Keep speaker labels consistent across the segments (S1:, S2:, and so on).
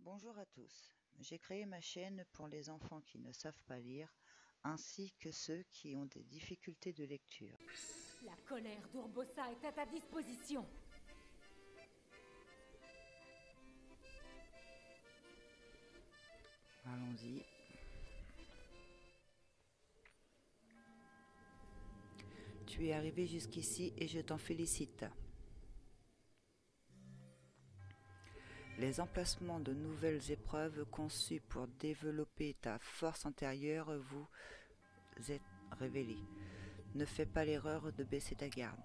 S1: Bonjour à tous, j'ai créé ma chaîne pour les enfants qui ne savent pas lire, ainsi que ceux qui ont des difficultés de lecture.
S2: La colère d'Urbosa est à ta disposition.
S1: Allons-y. Tu es arrivé jusqu'ici et je t'en félicite. Les emplacements de nouvelles épreuves conçues pour développer ta force intérieure vous êtes révélés. Ne fais pas l'erreur de baisser ta garde.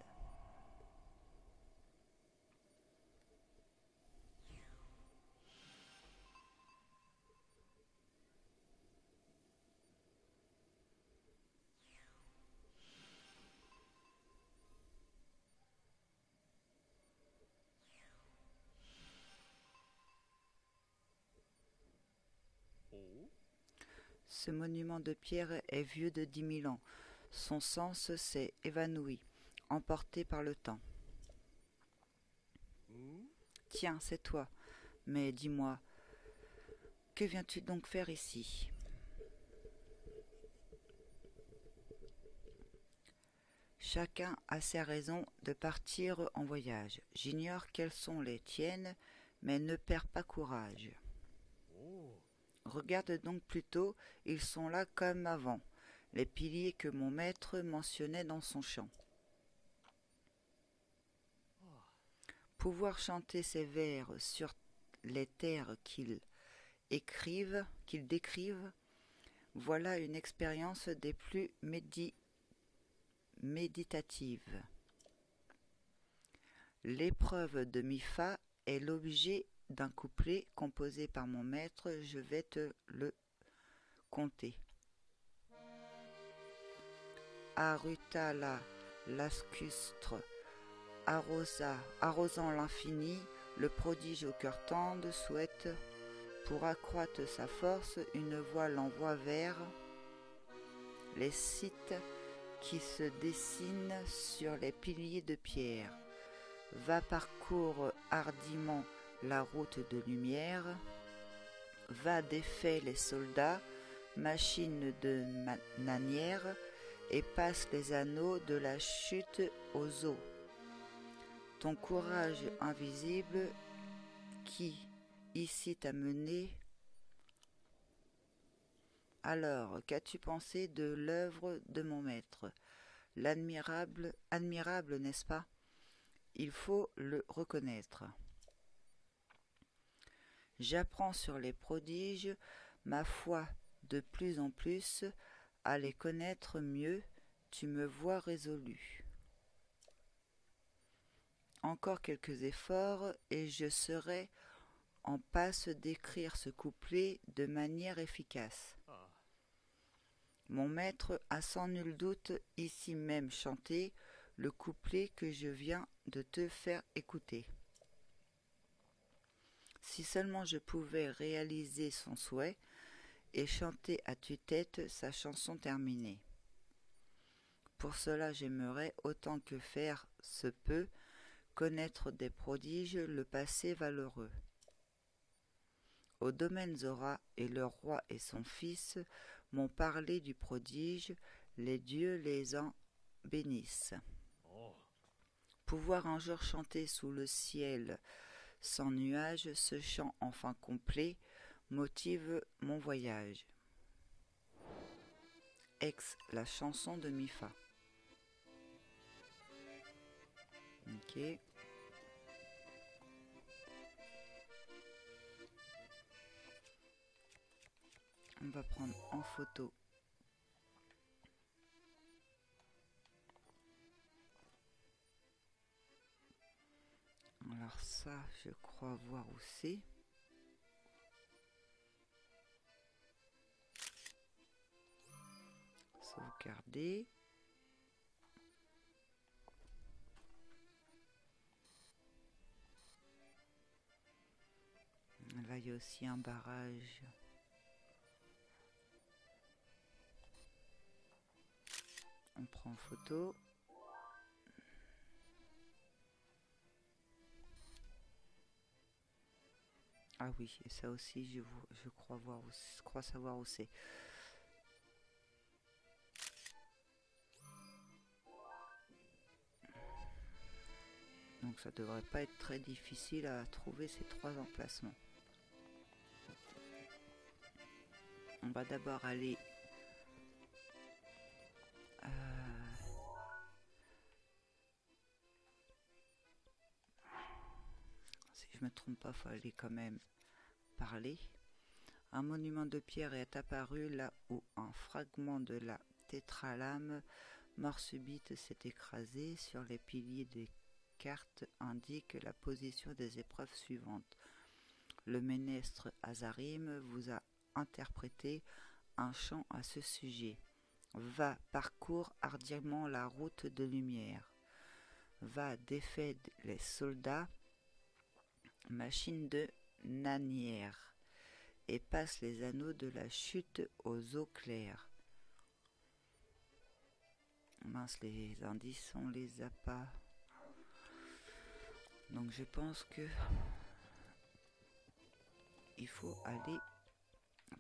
S1: Ce monument de pierre est vieux de 10 000 ans. Son sens s'est évanoui, emporté par le temps. Tiens, c'est toi. Mais dis-moi, que viens-tu donc faire ici? Chacun a ses raisons de partir en voyage. J'ignore quelles sont les tiennes, mais ne perds pas courage. Regarde donc plutôt, ils sont là comme avant, les piliers que mon maître mentionnait dans son chant. Pouvoir chanter ces vers sur les terres qu'ils décrivent, voilà une expérience des plus méditatives. L'épreuve de mi-fa est l'objet d'un couplet composé par mon maître, je vais te le conter. Arutala lacustre, arrosant l'infini, le prodige au cœur tendre souhaite, pour accroître sa force, une voie l'envoie vers les sites qui se dessinent sur les piliers de pierre. Va parcours hardiment la route de lumière, va défait les soldats, machine de manière, et passe les anneaux de la chute aux eaux. Ton courage invisible qui ici t'a mené. Alors, qu'as-tu pensé de l'œuvre de mon maître? Admirable, n'est-ce pas? Il faut le reconnaître. J'apprends sur les prodiges, ma foi de plus en plus, à les connaître mieux, tu me vois résolu. Encore quelques efforts, et je serai en passe d'écrire ce couplet de manière efficace. Mon maître a sans nul doute ici même chanté le couplet que je viens de te faire écouter. Si seulement je pouvais réaliser son souhait et chanter à tue-tête sa chanson terminée. Pour cela j'aimerais, autant que faire se peut, connaître des prodiges le passé valeureux. Au domaine Zora et leur roi et son fils m'ont parlé du prodige, les dieux les en bénissent. Pouvoir un jour chanter sous le ciel sans nuages, ce chant enfin complet motive mon voyage. Ex la chanson de mi-fa. Ok. On va prendre en photo alors ça je crois voir où c'est. Sauvegarder. Là il y a aussi un barrage. On prend photo. Ah oui, et ça aussi, je crois voir, je crois savoir où c'est. Donc ça devrait pas être très difficile à trouver ces 3 emplacements. On va d'abord aller si je me trompe pas, faut aller quand même parler. Un monument de pierre est apparu là où un fragment de la tétralame mort subite s'est écrasé sur les piliers des cartes indique la position des épreuves suivantes. Le ménestre Azarim vous a interprété un chant à ce sujet. Va, parcours hardiment la route de lumière. Va, défait les soldats, machine de Nanière, et passe les anneaux de la chute aux eaux claires. Mince, les indices, on les a pas. Donc je pense que il faut aller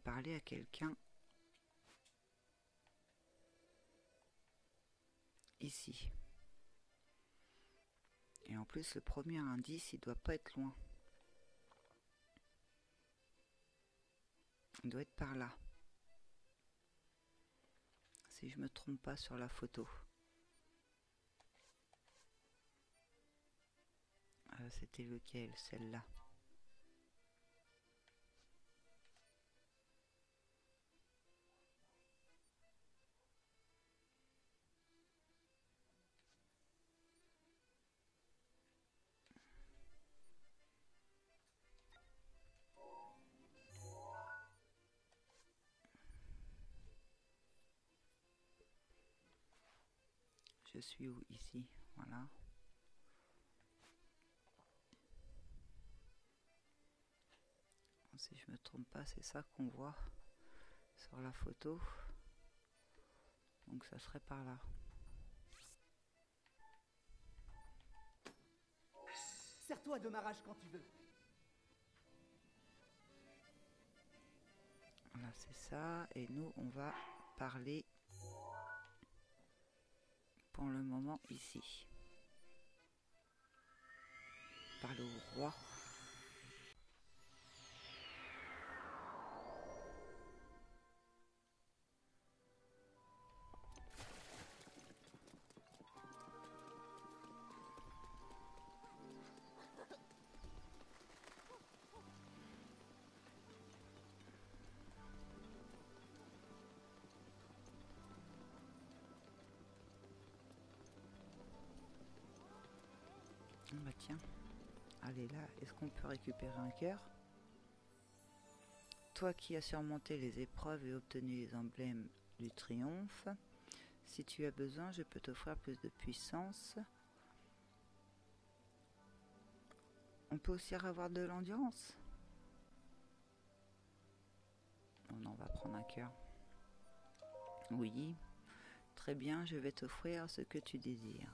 S1: parler à quelqu'un ici. Et en plus, le premier indice, il doit pas être loin. Il doit être par là. Si je me trompe pas sur la photo. C'était lequel? Celle-là. Je suis où? Ici. Voilà. Si je me trompe pas, c'est ça qu'on voit sur la photo. Donc ça serait par là.
S3: Serre-toi de Marrage quand tu veux.
S1: Voilà, c'est ça. Et nous, on va parler pour le moment ici. Parler au roi. Bah tiens, allez là, est-ce qu'on peut récupérer un cœur? Toi qui as surmonté les épreuves et obtenu les emblèmes du triomphe, si tu as besoin, je peux t'offrir plus de puissance. On peut aussi avoir de l'endurance. On va prendre un cœur. Oui, très bien, je vais t'offrir ce que tu désires.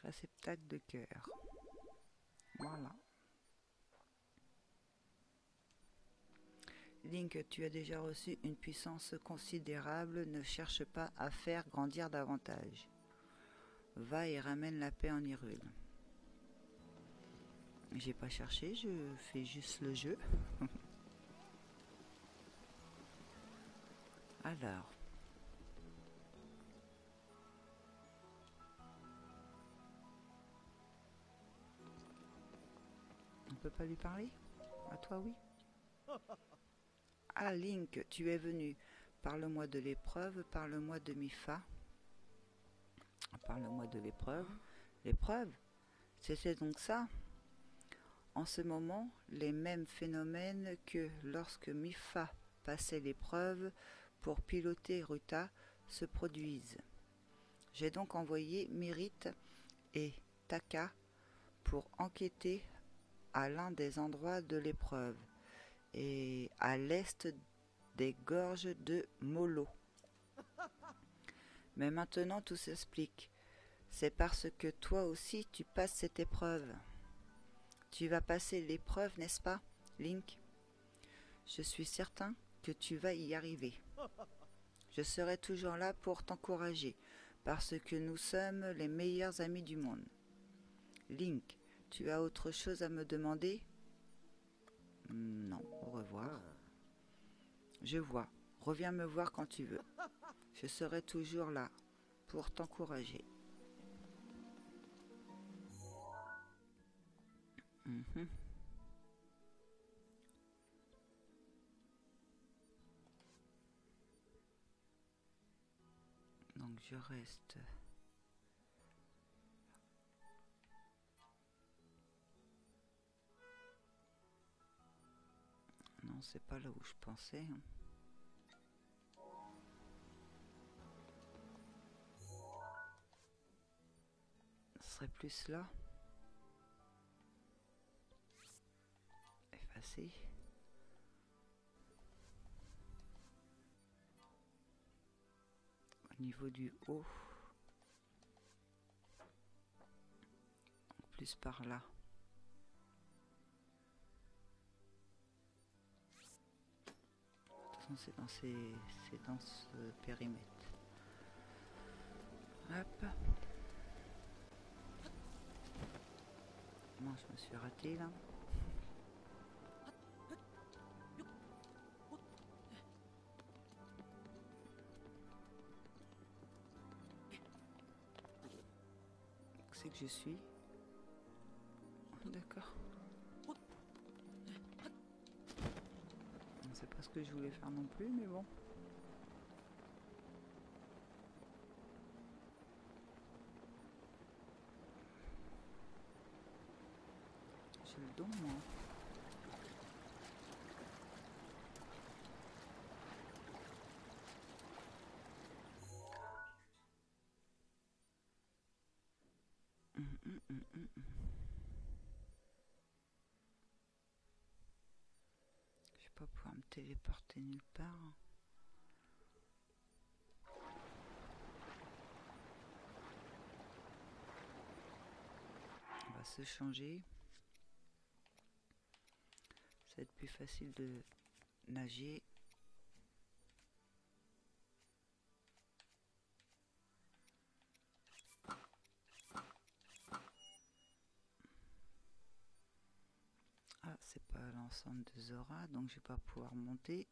S1: Réceptacle de cœur. Voilà. Link, tu as déjà reçu une puissance considérable, ne cherche pas à faire grandir davantage. Va et ramène la paix en Hyrule. J'ai pas cherché, je fais juste le jeu. Alors. On peut pas lui parler? À toi, oui. Ah, Link, tu es venu. Parle-moi de l'épreuve, parle-moi de Mipha. Parle-moi de l'épreuve. L'épreuve? C'était donc ça? En ce moment, les mêmes phénomènes que lorsque Mipha passait l'épreuve pour piloter Ruta se produisent. J'ai donc envoyé Myrite et Taka pour enquêter à l'un des endroits de l'épreuve. et à l'est des gorges de Molo. Mais maintenant tout s'explique. C'est parce que toi aussi tu passes cette épreuve. Tu vas passer l'épreuve, n'est-ce pas, Link? Je suis certain que tu vas y arriver. Je serai toujours là pour t'encourager, parce que nous sommes les meilleurs amis du monde. Link, tu as autre chose à me demander? Non, au revoir. Je vois. Reviens me voir quand tu veux. Je serai toujours là pour t'encourager. Donc je reste. Non, c'est pas là où je pensais. Ce serait plus là. Effacer. Au niveau du haut. Plus par là. De toute façon, c'est dans ce périmètre. Hop. Moi, je me suis raté là. C'est que je suis. D'accord. C'est pas ce que je voulais faire non plus, mais bon. J'ai le don, moi. Je vais pas pouvoir me téléporter nulle part. On va se changer. Ça va être plus facile de nager. Ah, c'est pas l'ensemble de Zora, donc je vais pas pouvoir monter.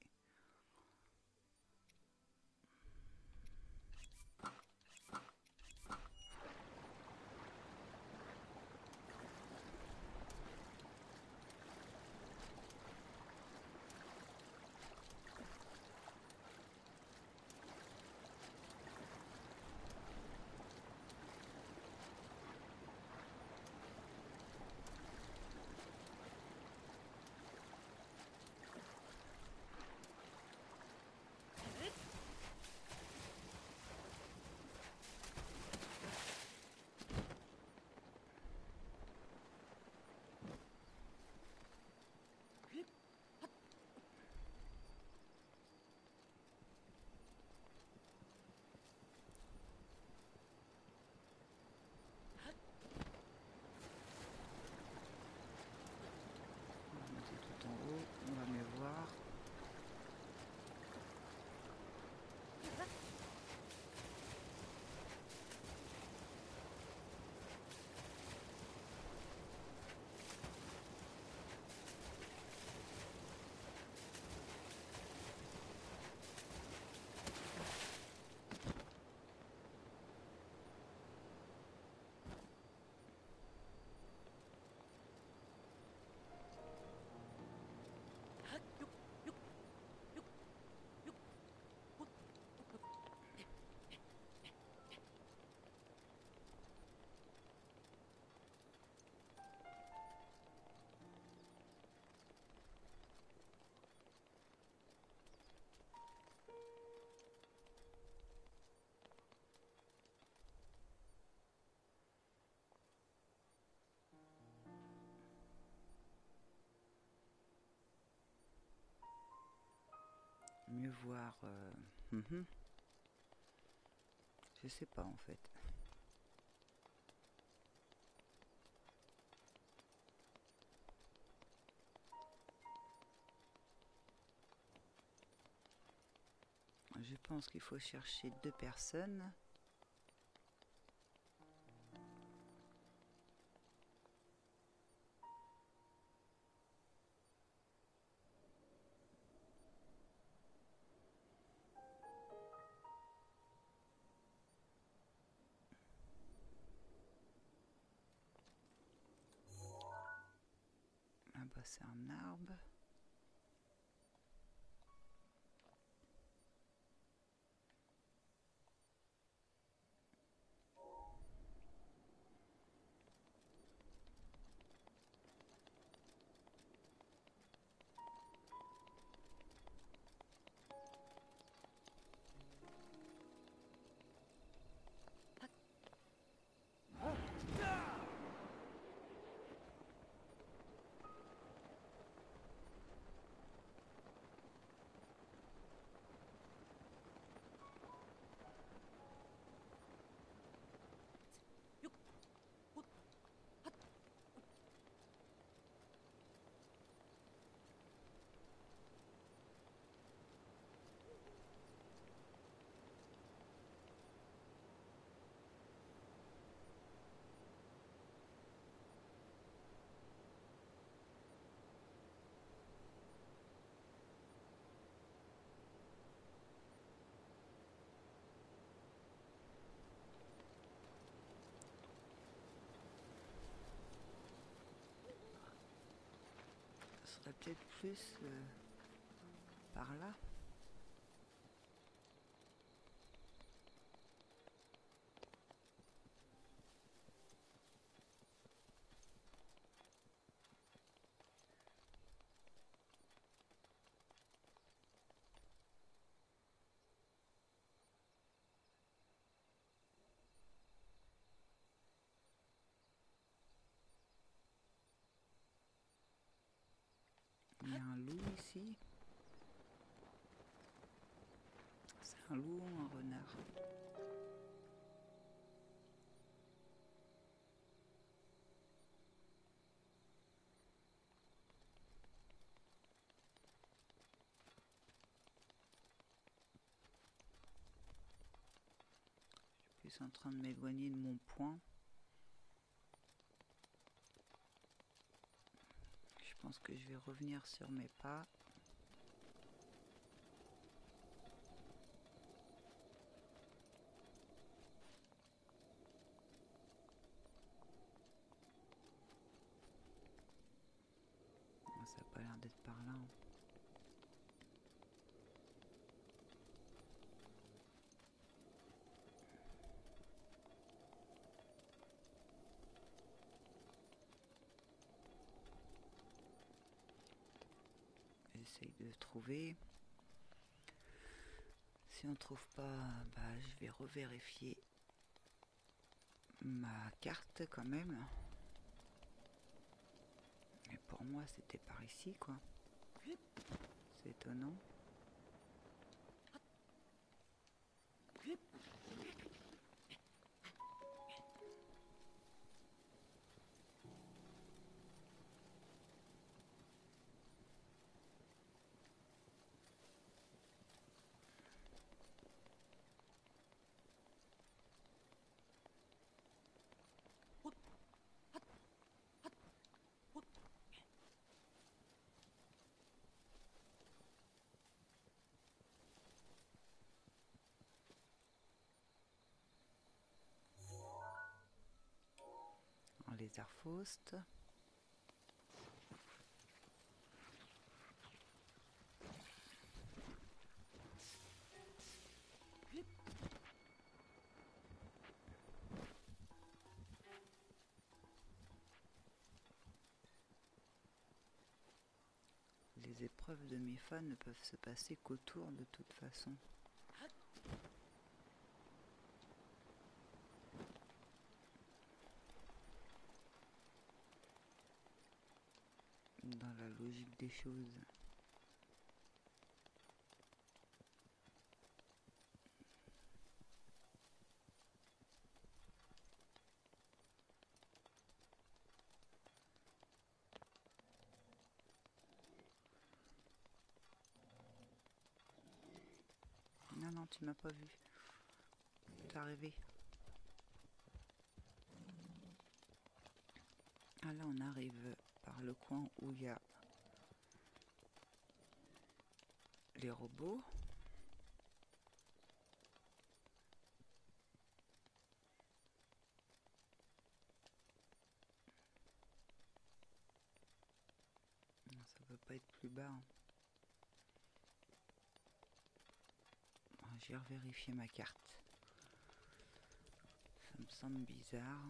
S1: mieux voir. Je sais pas en fait. Je pense qu'il faut chercher 2 personnes. Ah bah c'est un arbre. Ce serait peut-être plus par là. Il y a un loup ici. C'est un loup ou un renard? Je suis en train de m'éloigner de mon point. Je pense que je vais revenir sur mes pas. Ça n'a pas l'air d'être par là. J'essaye de trouver. Si on ne trouve pas, bah, je vais revérifier ma carte quand même. Mais pour moi, c'était par ici, quoi. C'est étonnant. Les Arfaustes. Les épreuves de Mipha ne peuvent se passer qu'autour de toute façon. Dans la logique des choses. tu m'as pas vu. T'es arrivé. Ah là, on arrive par le coin où il y a les robots. Non, ça peut pas être plus bas. Hein. J'ai revérifié ma carte. Ça me semble bizarre.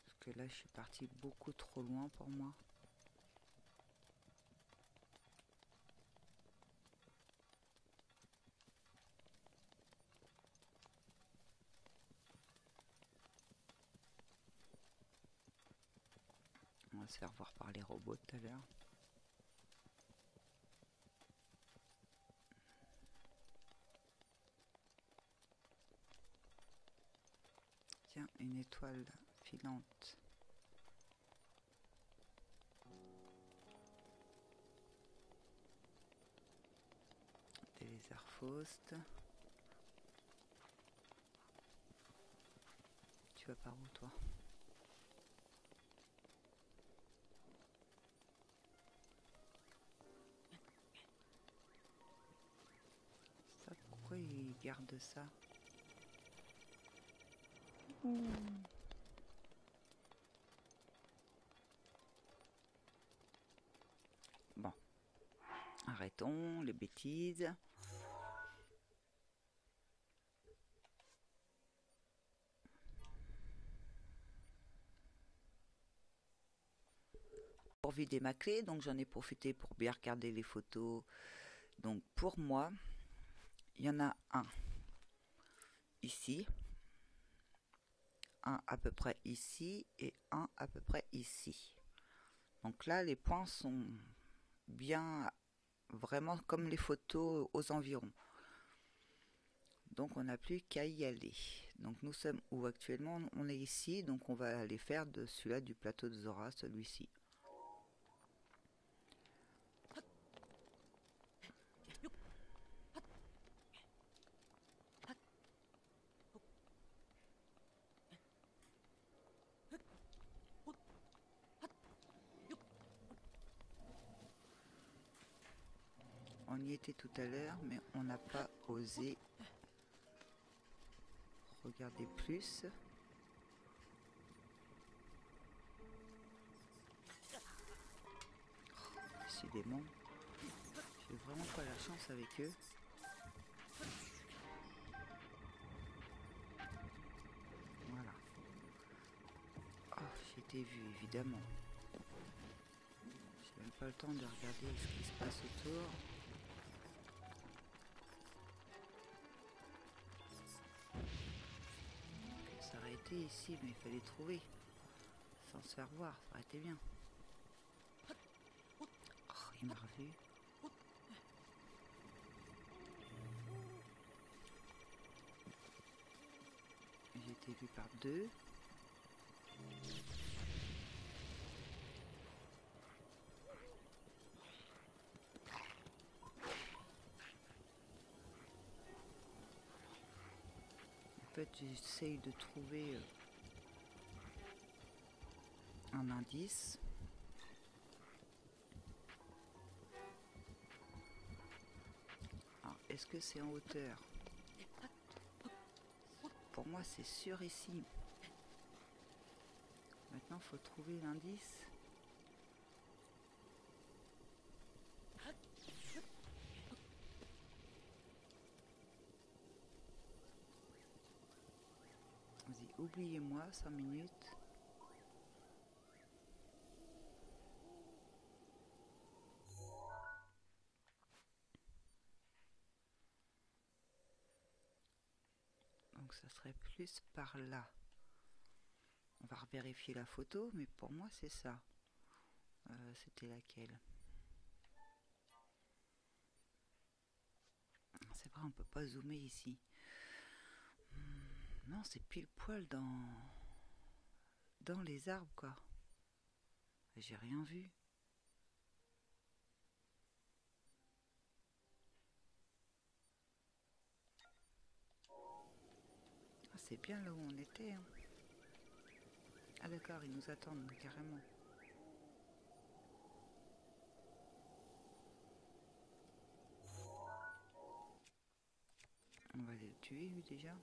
S1: Parce que là, je suis partie beaucoup trop loin pour moi. On va se faire voir par les robots tout à l'heure. Tiens, une étoile filante. Des lézards faustes. Tu vas par où toi? Ça, pourquoi ils gardent ça? Bon, arrêtons les bêtises. Pour vider ma clé, donc j'en ai profité pour bien regarder les photos. Donc pour moi, il y en a un ici, un à peu près ici et un à peu près ici. Donc là, les points sont bien, vraiment comme les photos aux environs. Donc on n'a plus qu'à y aller. Donc nous sommes où actuellement? On est ici, donc on va aller faire de celui-là du plateau de Zora, celui-ci. On y était tout à l'heure, mais on n'a pas osé regarder plus. Oh, décidément, j'ai vraiment pas la chance avec eux. Voilà. Oh, j'ai été vu, évidemment. J'ai même pas le temps de regarder ce qui se passe autour. Ça aurait été ici, mais il fallait trouver. Sans se faire voir, ça aurait été bien. Oh, il m'a revu. J'ai été vu par deux. En fait, j'essaye de trouver un indice. Alors, est-ce que c'est en hauteur? Pour moi, c'est sûr ici. Maintenant, il faut trouver l'indice. Vas-y, oubliez-moi 5 minutes. Donc ça serait plus par là. On va revérifier la photo, mais pour moi c'est ça. C'était laquelle? C'est vrai, on peut pas zoomer ici. Non, c'est pile poil dans les arbres, quoi. J'ai rien vu. c'est bien là où on était. Hein. Ah d'accord, ils nous attendent carrément. On va les tuer déjà.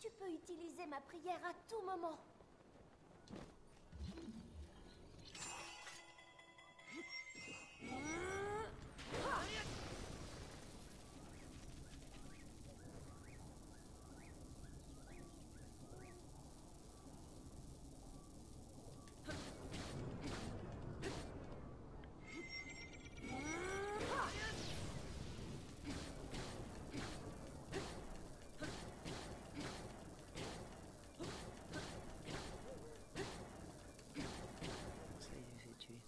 S4: Tu peux utiliser ma prière à tout moment.
S1: Ça y est, j'ai tué.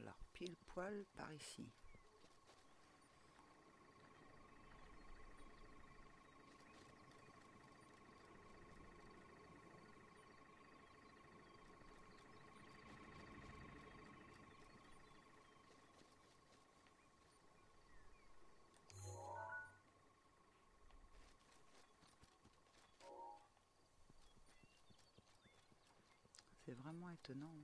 S1: Alors, pile poil par ici. C'est vraiment étonnant.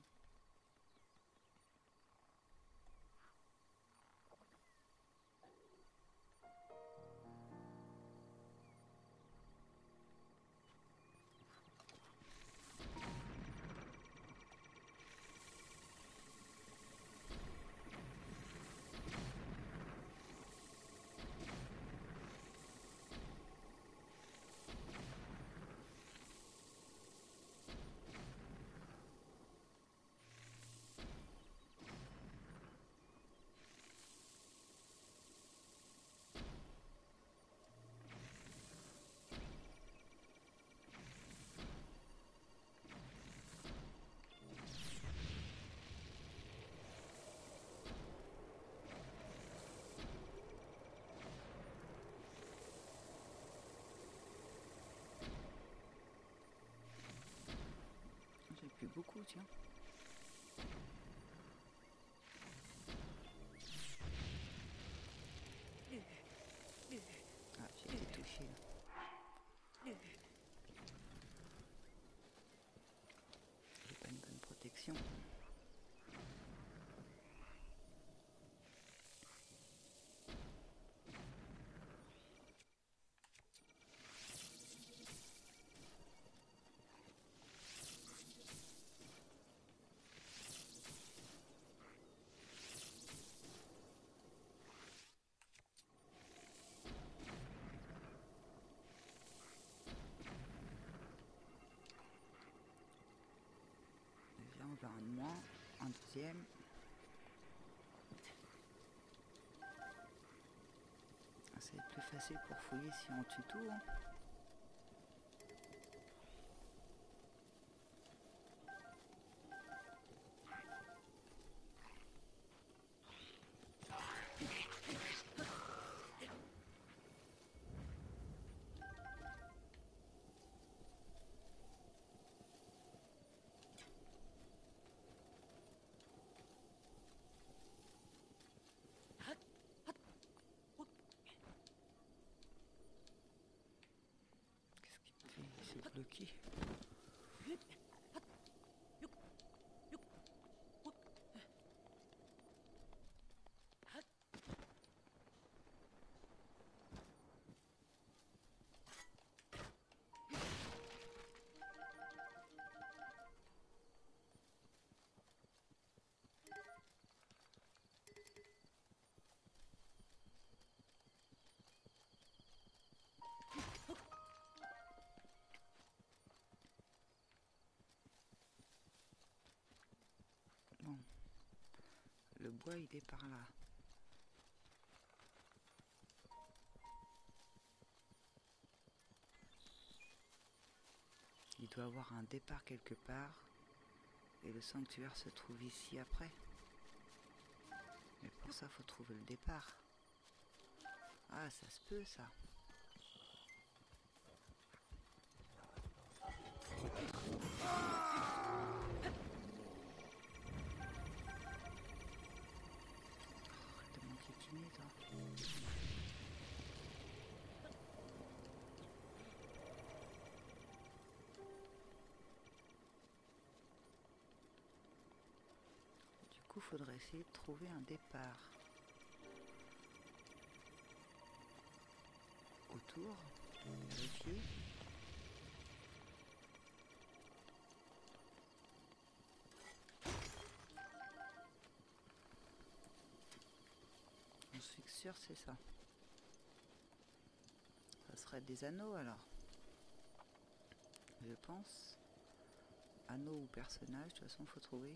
S1: J'ai plus beaucoup, tiens. Ah, j'ai été touchée là. J'ai pas une bonne protection. Déjà, on va un de moins, un deuxième. Ça va être plus facile pour fouiller si on tue tout. Hein. Qu'est-ce qu'il me fait? Il s'est bloqué. Bon, le bois il est par là. doit avoir un départ quelque part. Et le sanctuaire se trouve ici après. Mais pour ça, faut trouver le départ. Ah, ça se peut, ça. Arrête de m'enquiquiner, toi. Du coup, faudrait essayer de trouver un départ. Autour, vérifier. Je suis sûr c'est ça. Ça serait des anneaux alors. Je pense. Anneaux ou personnages, de toute façon faut trouver.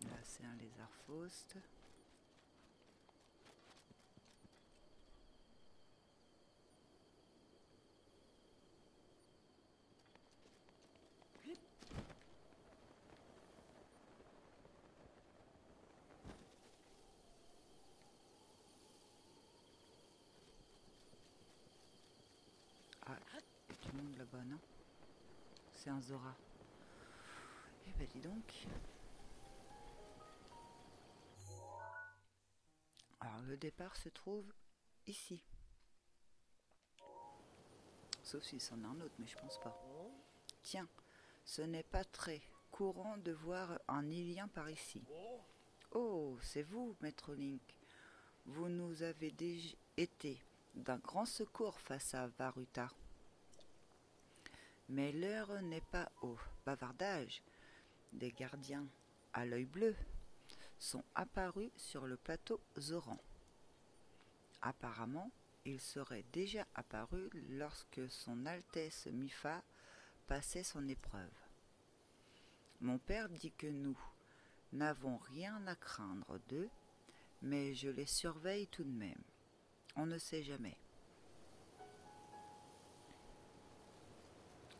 S1: Là c'est un lézard Faust. Ah, il y a du monde là-bas, non? C'est un Zora. Eh ben dis donc. Alors le départ se trouve ici. Sauf si c'en a un autre, mais je pense pas. Tiens, ce n'est pas très courant de voir un Illien par ici. Oh, c'est vous, Maître Link. Vous nous avez déjà été d'un grand secours face à Varuta. Mais l'heure n'est pas au bavardage. Des gardiens à l'œil bleu sont apparus sur le plateau Zoran. Apparemment, ils seraient déjà apparus lorsque son Altesse Mifa passait son épreuve. Mon père dit que nous n'avons rien à craindre d'eux, mais je les surveille tout de même. On ne sait jamais.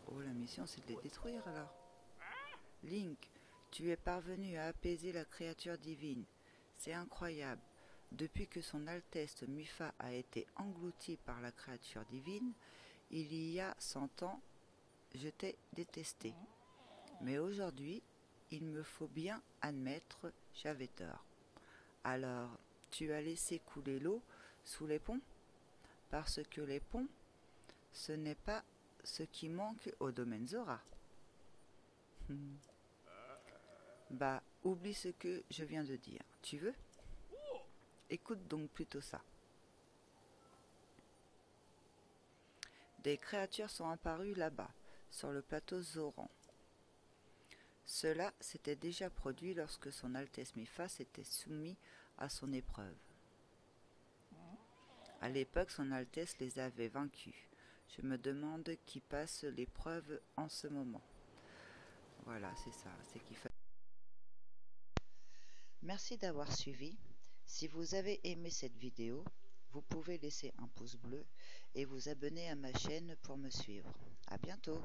S1: Oh, la mission, c'est de les détruire alors. Link, tu es parvenu à apaiser la créature divine. C'est incroyable. Depuis que son Altesse Mifa a été engloutie par la créature divine, il y a 100 ans, je t'ai détesté. Mais aujourd'hui, il me faut bien admettre, j'avais tort. Alors, tu as laissé couler l'eau sous les ponts? Parce que les ponts, ce n'est pas ce qui manque au domaine Zora. Bah, oublie ce que je viens de dire. Tu veux? Écoute donc plutôt ça. Des créatures sont apparues là-bas, sur le plateau Zoran. Cela s'était déjà produit lorsque son Altesse Mifa s'était soumis à son épreuve. À l'époque, son Altesse les avait vaincus. Je me demande qui passe l'épreuve en ce moment. Voilà, c'est ça, c'est qu'il faut. Merci d'avoir suivi. Si vous avez aimé cette vidéo, vous pouvez laisser un pouce bleu et vous abonner à ma chaîne pour me suivre. À bientôt.